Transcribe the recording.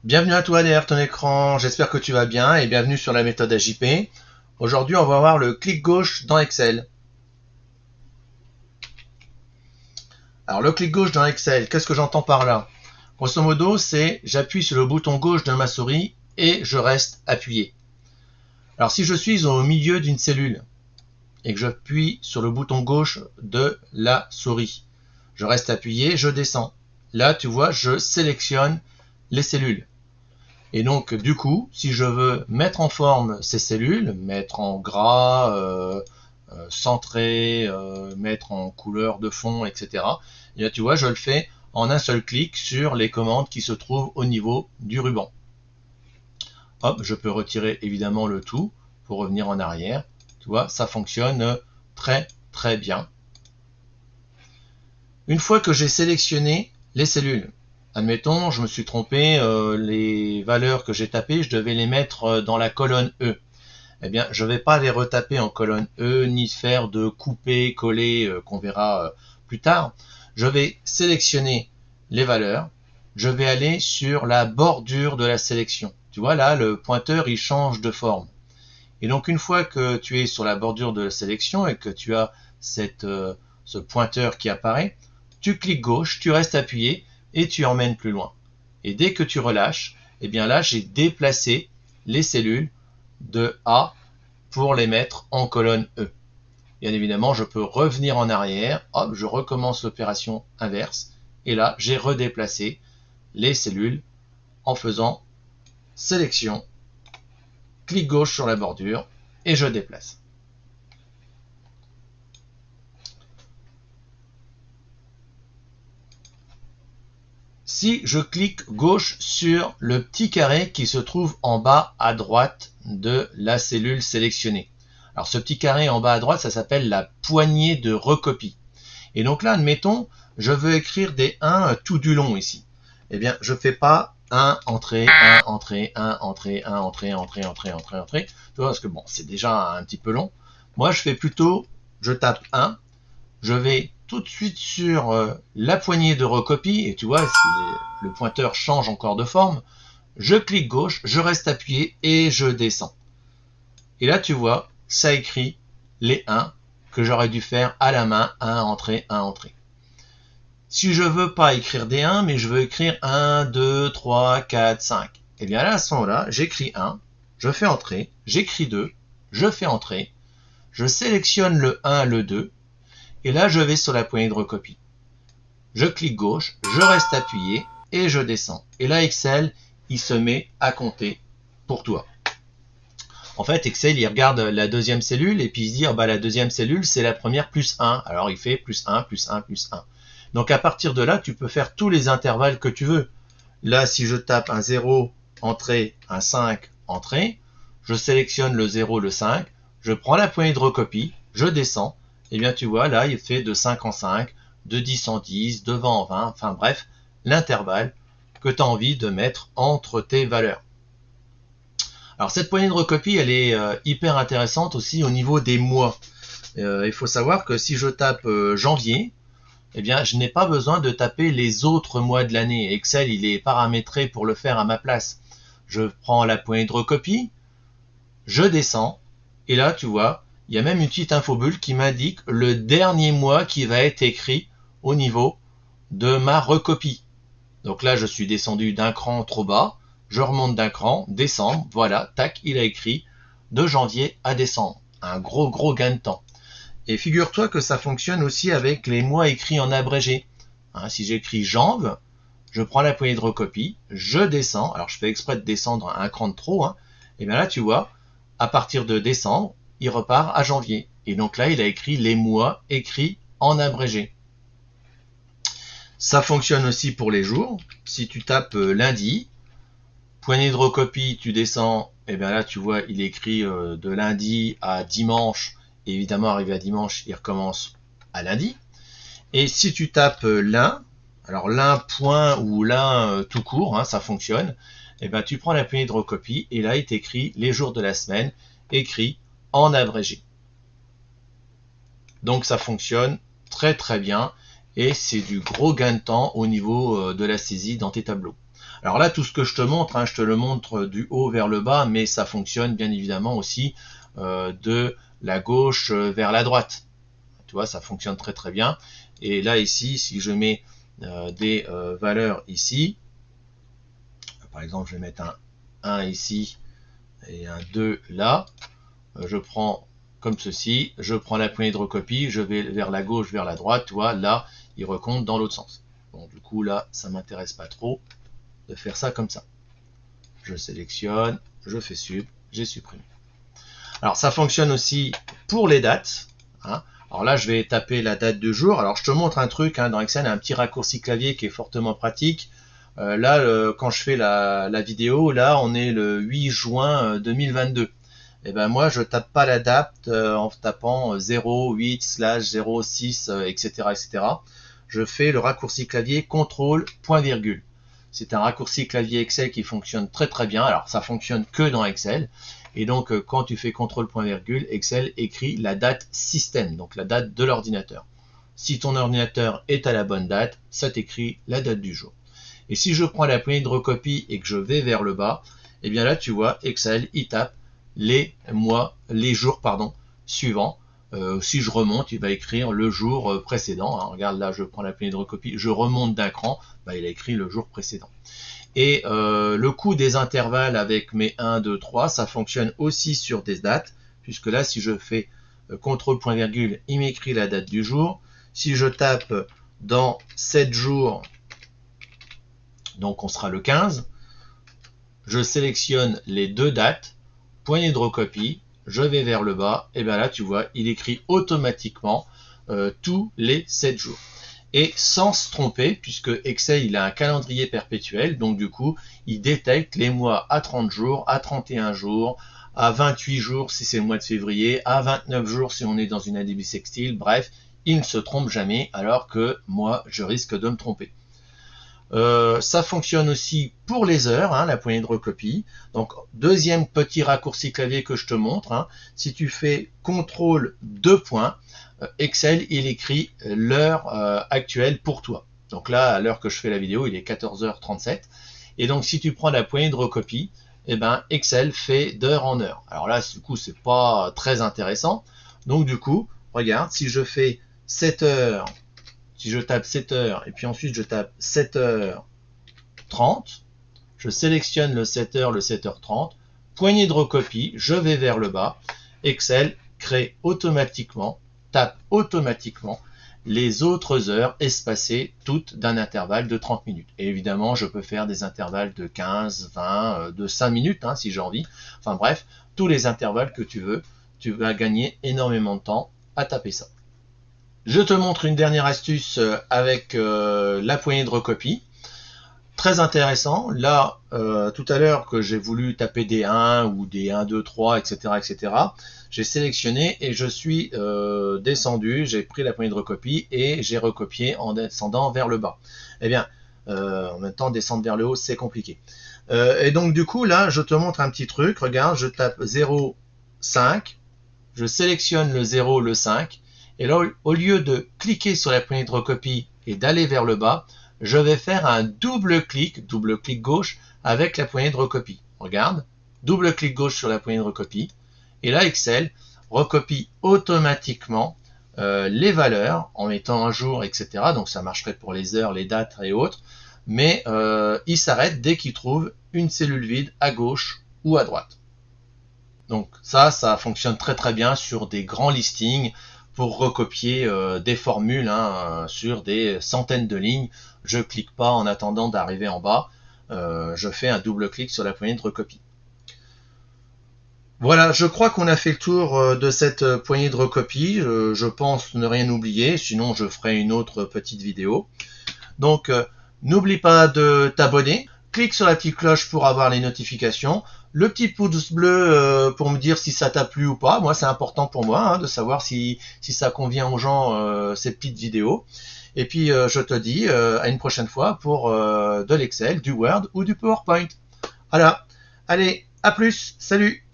Bienvenue à toi derrière ton écran, j'espère que tu vas bien et bienvenue sur la méthode AJP. Aujourd'hui on va voir le clic gauche dans Excel. Alors le clic gauche dans Excel, qu'est-ce que j'entends par là? Grosso modo c'est j'appuie sur le bouton gauche de ma souris et je reste appuyé. Alors si je suis au milieu d'une cellule et que j'appuie sur le bouton gauche de la souris, je reste appuyé, je descends. Là tu vois je sélectionne les cellules. Et donc, du coup, si je veux mettre en forme ces cellules, mettre en gras, centrer, mettre en couleur de fond, etc., et bien, tu vois, je le fais en un seul clic sur les commandes qui se trouvent au niveau du ruban. Hop, je peux retirer évidemment le tout pour revenir en arrière. Tu vois, ça fonctionne très très bien. Une fois que j'ai sélectionné les cellules, admettons, je me suis trompé, les valeurs que j'ai tapées, je devais les mettre dans la colonne E. Eh bien, je ne vais pas les retaper en colonne E, ni faire de couper, coller, qu'on verra plus tard. Je vais sélectionner les valeurs. Je vais aller sur la bordure de la sélection. Tu vois, là, le pointeur, il change de forme. Et donc, une fois que tu es sur la bordure de la sélection et que tu as ce pointeur qui apparaît, tu cliques gauche, tu restes appuyé et tu emmènes plus loin. Et dès que tu relâches, eh bien là, j'ai déplacé les cellules de A pour les mettre en colonne E. Bien évidemment, je peux revenir en arrière, hop, je recommence l'opération inverse, et là, j'ai redéplacé les cellules en faisant sélection, clic gauche sur la bordure, et je déplace. Si je clique gauche sur le petit carré qui se trouve en bas à droite de la cellule sélectionnée. Alors ce petit carré en bas à droite, ça s'appelle la poignée de recopie. Et donc là, admettons, je veux écrire des 1 tout du long ici. Eh bien, je ne fais pas 1, entrée, 1, entrée, 1, entrée, 1, entrée, entrée, entrée, entrée, entrée. Tu vois, parce que bon, c'est déjà un petit peu long. Moi, je fais plutôt, je tape 1, je vais tout de suite sur la poignée de recopie, et tu vois, le pointeur change encore de forme. Je clique gauche, je reste appuyé et je descends. Et là, tu vois, ça écrit les 1 que j'aurais dû faire à la main, 1 entrée, 1 entrée. Si je veux pas écrire des 1, mais je veux écrire 1, 2, 3, 4, 5, et bien là, à ce moment-là, j'écris 1, je fais entrer, j'écris 2, je fais entrer, je sélectionne le 1, le 2, et là, je vais sur la poignée de recopie. Je clique gauche, je reste appuyé, et je descends. Et là, Excel, il se met à compter pour toi. En fait, Excel, il regarde la deuxième cellule, et puis il se dit, oh, bah, la deuxième cellule, c'est la première plus 1. Alors, il fait plus 1, plus 1, plus 1. Donc à partir de là, tu peux faire tous les intervalles que tu veux. Là, si je tape un 0, entrée, un 5, entrée, je sélectionne le 0, le 5, je prends la poignée de recopie, je descends, et bien tu vois, là, il fait de 5 en 5, de 10 en 10, de 20 en 20, enfin bref, l'intervalle que tu as envie de mettre entre tes valeurs. Alors cette poignée de recopie, elle est hyper intéressante aussi au niveau des mois. Il faut savoir que si je tape janvier, eh bien, je n'ai pas besoin de taper les autres mois de l'année. Excel, il est paramétré pour le faire à ma place. Je prends la poignée de recopie, je descends, et là, tu vois, il y a même une petite infobulle qui m'indique le dernier mois qui va être écrit au niveau de ma recopie. Donc là, je suis descendu d'un cran trop bas, je remonte d'un cran, décembre, voilà, tac, il a écrit de janvier à décembre. Un gros gain de temps. Et figure-toi que ça fonctionne aussi avec les mois écrits en abrégé. Hein, si j'écris janvier, je prends la poignée de recopie, je descends, alors je fais exprès de descendre un cran de trop, hein, et bien là tu vois, à partir de décembre, il repart à janvier. Et donc là, il a écrit les mois écrits en abrégé. Ça fonctionne aussi pour les jours. Si tu tapes lundi, poignée de recopie, tu descends, et bien là tu vois, il écrit de lundi à dimanche. Et évidemment, arrivé à dimanche, il recommence à lundi. Et si tu tapes l'un, alors l'un point ou l'un tout court, hein, ça fonctionne, et ben tu prends la poignée de recopie et là il t'écrit les jours de la semaine écrits en abrégé. Donc ça fonctionne très très bien et c'est du gros gain de temps au niveau de la saisie dans tes tableaux. Alors là, tout ce que je te montre, hein, je te le montre du haut vers le bas, mais ça fonctionne bien évidemment aussi de la gauche vers la droite. Tu vois, ça fonctionne très très bien. Et là ici, si je mets des valeurs ici, par exemple je vais mettre un 1 ici et un 2 là, je prends comme ceci, je prends la poignée de recopie, je vais vers la gauche, vers la droite, tu vois, là il recompte dans l'autre sens. Bon, du coup là ça m'intéresse pas trop de faire ça comme ça. Je sélectionne, je fais sub, j'ai supprimé. Alors ça fonctionne aussi pour les dates, hein. Alors là, je vais taper la date du jour. Alors je te montre un truc, hein, dans Excel, un petit raccourci clavier qui est fortement pratique. Là, quand je fais la vidéo, là, on est le 8 juin 2022. Et ben moi, je tape pas la date en tapant 08/06, etc., etc. Je fais le raccourci clavier CTRL, point virgule. C'est un raccourci clavier Excel qui fonctionne très très bien. Alors ça fonctionne que dans Excel. Et donc quand tu fais CTRL point virgule, Excel écrit la date système, donc la date de l'ordinateur. Si ton ordinateur est à la bonne date, ça t'écrit la date du jour. Et si je prends la poignée de recopie et que je vais vers le bas, et bien là tu vois Excel, il tape les jours suivants. Si je remonte, il va écrire le jour précédent. Hein. Regarde là, je prends la poignée de recopie, je remonte d'un cran, il a écrit le jour précédent. Et le coup des intervalles avec mes 1, 2, 3, ça fonctionne aussi sur des dates, puisque là, si je fais CTRL point virgule, il m'écrit la date du jour. Si je tape dans 7 jours, donc on sera le 15, je sélectionne les deux dates, poignée de recopie, je vais vers le bas, et bien là, tu vois, il écrit automatiquement tous les 7 jours. Et sans se tromper, puisque Excel il a un calendrier perpétuel, donc du coup il détecte les mois à 30 jours, à 31 jours, à 28 jours si c'est le mois de février, à 29 jours si on est dans une année bissextile, bref, il ne se trompe jamais, alors que moi je risque de me tromper. Ça fonctionne aussi pour les heures, hein, la poignée de recopie. Donc deuxième petit raccourci clavier que je te montre, hein, si tu fais CTRL 2 points, Excel il écrit l'heure actuelle pour toi. Donc là, à l'heure que je fais la vidéo, il est 14h37. Et donc si tu prends la poignée de recopie, eh ben, Excel fait d'heure en heure. Alors là, du coup, c'est pas très intéressant. Donc du coup, regarde, si je fais 7 heures, si je tape 7 heures et puis ensuite je tape 7h30, je sélectionne le 7h, le 7h30, poignée de recopie, je vais vers le bas, Excel crée automatiquement, tape automatiquement les autres heures espacées toutes d'un intervalle de 30 minutes. Et évidemment, je peux faire des intervalles de 15, 20, de 5 minutes hein, si j'ai envie. Enfin bref, tous les intervalles que tu veux, tu vas gagner énormément de temps à taper ça. Je te montre une dernière astuce avec la poignée de recopie. Très intéressant. Là, tout à l'heure que j'ai voulu taper des 1 ou des 1, 2, 3, etc., etc., j'ai sélectionné et je suis descendu, j'ai pris la poignée de recopie et j'ai recopié en descendant vers le bas. Eh bien, en même temps, descendre vers le haut, c'est compliqué. Et donc, du coup, là, je te montre un petit truc. Regarde, je tape 0, 5, je sélectionne le 0, le 5, et là, au lieu de cliquer sur la poignée de recopie et d'aller vers le bas, je vais faire un double clic gauche avec la poignée de recopie. Regarde, double clic gauche sur la poignée de recopie. Et là, Excel recopie automatiquement les valeurs en mettant un jour, etc. Donc ça marcherait pour les heures, les dates et autres. Mais il s'arrête dès qu'il trouve une cellule vide à gauche ou à droite. Donc ça fonctionne très très bien sur des grands listings pour recopier des formules hein, sur des centaines de lignes. Je clique pas en attendant d'arriver en bas. Je fais un double clic sur la poignée de recopie. Voilà, je crois qu'on a fait le tour de cette poignée de recopie. Je pense ne rien oublier, sinon je ferai une autre petite vidéo. Donc n'oublie pas de t'abonner. Clique sur la petite cloche pour avoir les notifications. Le petit pouce bleu pour me dire si ça t'a plu ou pas. Moi, c'est important pour moi hein, de savoir si ça convient aux gens ces petites vidéos. Et puis, je te dis à une prochaine fois pour de l'Excel, du Word ou du PowerPoint. Voilà. Allez, à plus. Salut.